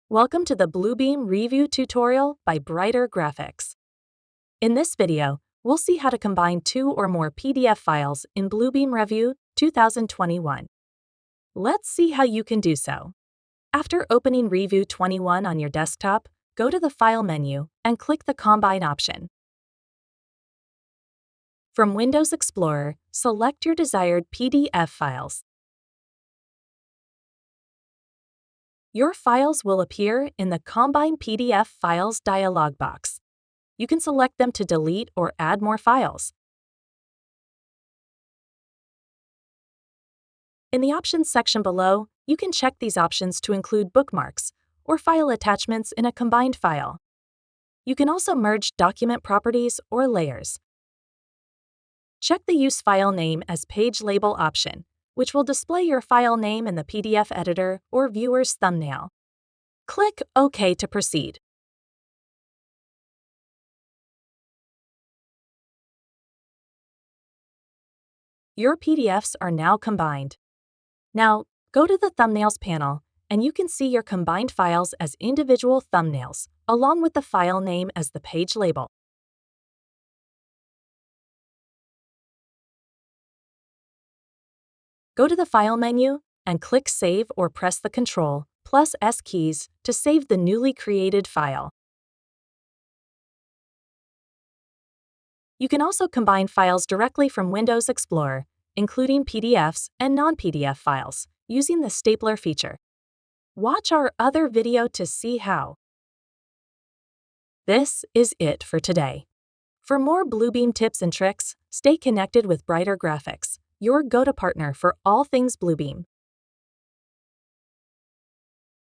Welcome to the Bluebeam Revu tutorial by Brighter Graphics. In this video, we'll see how to combine two or more PDF files in Bluebeam Revu 2021. Let's see how you can do so. After opening Revu 21 on your desktop, go to the File menu and click the Combine option. From Windows Explorer, select your desired PDF files. Your files will appear in the Combine PDF Files dialog box. You can select them to delete or add more files. In the Options section below, you can check these options to include bookmarks or file attachments in a combined file. You can also merge document properties or layers. Check the Use File Name as Page Label option, which will display your file name in the PDF editor or viewer's thumbnail. Click OK to proceed. Your PDFs are now combined. Now, go to the Thumbnails panel, and you can see your combined files as individual thumbnails, along with the file name as the page label. Go to the File menu and click Save or press the Ctrl+S keys to save the newly created file. You can also combine files directly from Windows Explorer, including PDFs and non-PDF files, using the stapler feature. Watch our other video to see how. This is it for today. For more Bluebeam tips and tricks, stay connected with Brighter Graphics, your go-to partner for all things Bluebeam.